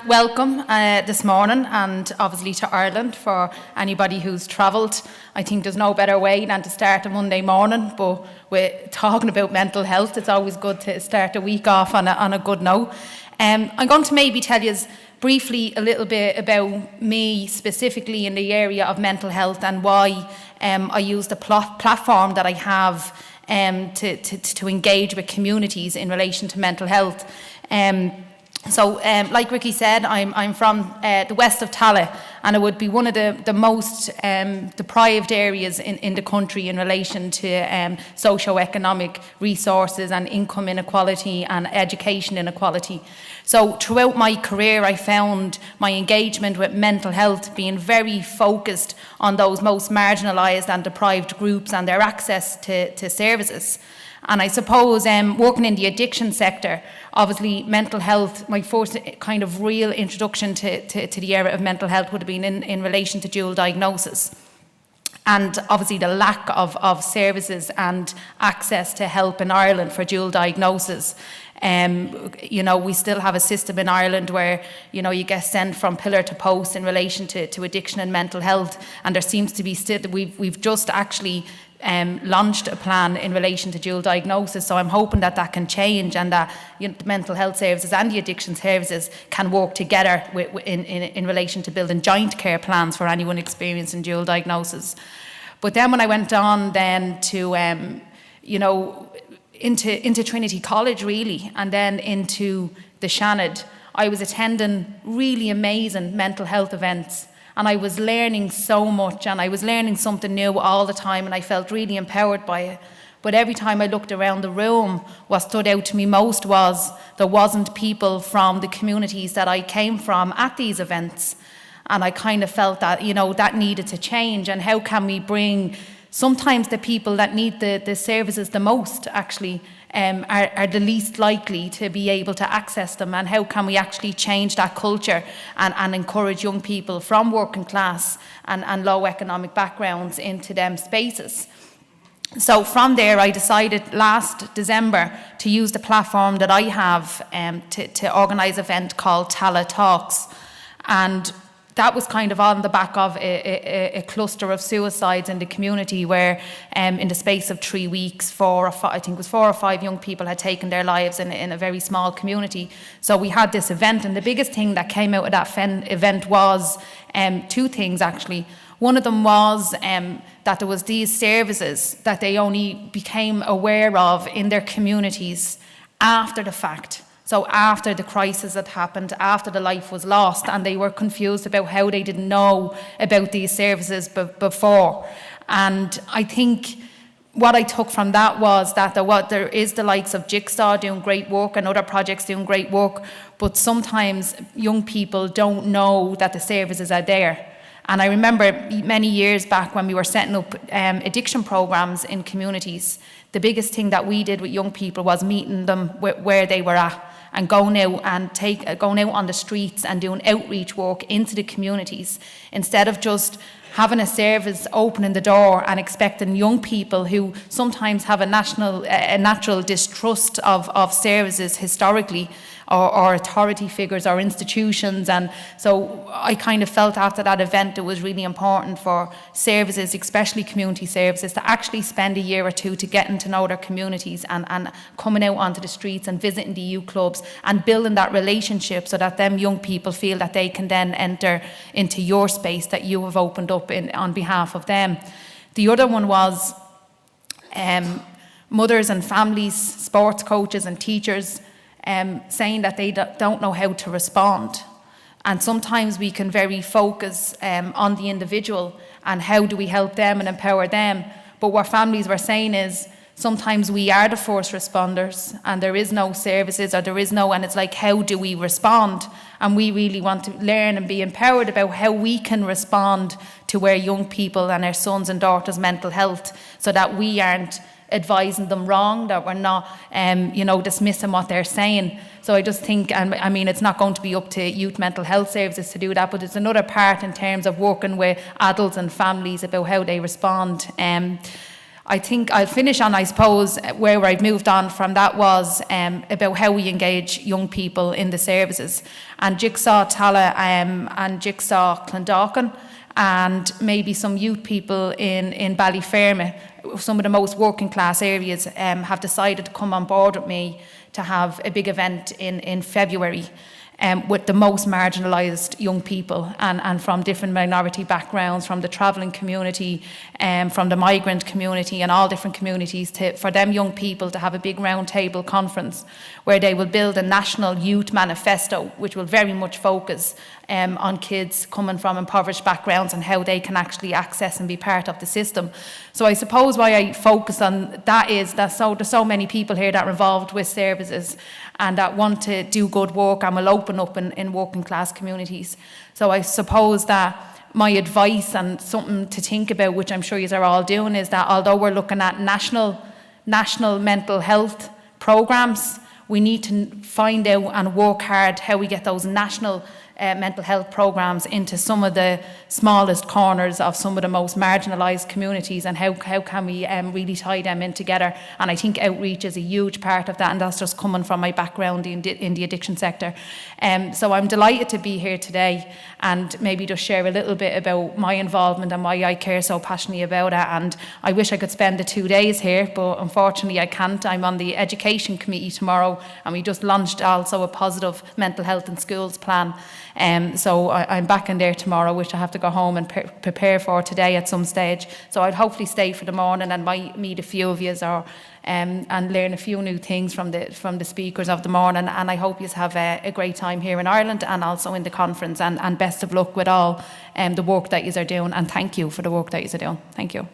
Welcome this morning, and obviously to Ireland for anybody who's travelled. I think there's no better way than to start a Monday morning, but we're talking about mental health. It's always good to start a week off on a good note. I'm going to maybe tell you briefly a little bit about me specifically in the area of mental health and why I use the platform that I have to engage with communities in relation to mental health. So, like Ricky said, I'm from the west of Tallaght, and it would be one of the most deprived areas in the country in relation to socio-economic resources and income inequality and education inequality. So throughout my career, I found my engagement with mental health being very focused on those most marginalised and deprived groups and their access to services. And I suppose working in the addiction sector, obviously mental health, my first kind of real introduction to the area of mental health would have been in relation to dual diagnosis. And obviously the lack of services and access to help in Ireland for dual diagnosis. We still have a system in Ireland where, you get sent from pillar to post in relation to addiction and mental health. And there seems to be still, we've just actually launched a plan in relation to dual diagnosis, so I'm hoping that can change and that the mental health services and the addiction services can work together in relation to building joint care plans for anyone experiencing dual diagnosis. But then when I went on then to into Trinity College really, and then into the Shannon, I was attending really amazing mental health events. And I was learning so much, and I was learning something new all the time, and I felt really empowered by it. But every time I looked around the room, what stood out to me most was there wasn't people from the communities that I came from at these events. And I kind of felt that, that needed to change. And how can we bring sometimes the people that need the services the most actually are the least likely to be able to access them, and how can we actually change that culture and encourage young people from working class and low economic backgrounds into them spaces. So from there I decided last December to use the platform that I have to organise an event called Tallaght Talks, and that was kind of on the back of a cluster of suicides in the community where in the space of 3 weeks, 4 or 5 young people had taken their lives in a very small community. So we had this event, and the biggest thing that came out of that event was 2 things actually. One of them was that there was these services that they only became aware of in their communities after the fact. So after the crisis had happened, after the life was lost, and they were confused about how they didn't know about these services before. And I think what I took from that was that there is the likes of Jigsaw doing great work and other projects doing great work, but sometimes young people don't know that the services are there. And I remember many years back when we were setting up addiction programs in communities, the biggest thing that we did with young people was meeting them where they were at, and going out on the streets and doing outreach work into the communities, instead of just having a service opening the door and expecting young people who sometimes have a natural distrust of services historically, or authority figures or institutions. And so I kind of felt after that event it was really important for services, especially community services, to actually spend a year or two to getting to know their communities and coming out onto the streets and visiting the youth clubs and building that relationship, so that them young people feel that they can then enter into your space that you have opened up on behalf of them. The other one was mothers and families, sports coaches and teachers saying that they don't know how to respond. And sometimes we can very focus on the individual and how do we help them and empower them. But what families were saying is sometimes we are the first responders and there is no services, and it's like, how do we respond? And we really want to learn and be empowered about how we can respond to our young people and our sons and daughters' mental health, so that we aren't advising them wrong, that we're not dismissing what they're saying. So I just think, and I mean, it's not going to be up to youth mental health services to do that, but it's another part in terms of working with adults and families about how they respond. I think I'll finish on, I suppose, where I've moved on from that was about how we engage young people in the services. And Jigsaw Tala and Jigsaw Clondalkin, and maybe some youth people in Ballyfermot, some of the most working class areas, have decided to come on board with me to have a big event in February. With the most marginalised young people and from different minority backgrounds, from the travelling community, from the migrant community and all different communities, for them young people to have a big round table conference where they will build a national youth manifesto which will very much focus on kids coming from impoverished backgrounds and how they can actually access and be part of the system. So I suppose why I focus on that is that there's so many people here that are involved with services and that want to do good work and will open up in working class communities. So I suppose that my advice and something to think about, which I'm sure you are all doing, is that although we're looking at national mental health programmes, we need to find out and work hard how we get those national mental health programmes into some of the smallest corners of some of the most marginalised communities, and how can we really tie them in together. And I think outreach is a huge part of that, and that's just coming from my background in the addiction sector. So I'm delighted to be here today and maybe just share a little bit about my involvement and why I care so passionately about it. And I wish I could spend the 2 days here, but unfortunately I can't. I'm on the education committee tomorrow, and we just launched also a positive mental health in schools plan. So I'm back in there tomorrow, which I have to go home and prepare for today at some stage. So I'd hopefully stay for the morning and might meet a few of you and learn a few new things from the speakers of the morning. And I hope you have a great time here in Ireland and also in the conference. And best of luck with all the work that you are doing. And thank you for the work that you are doing. Thank you.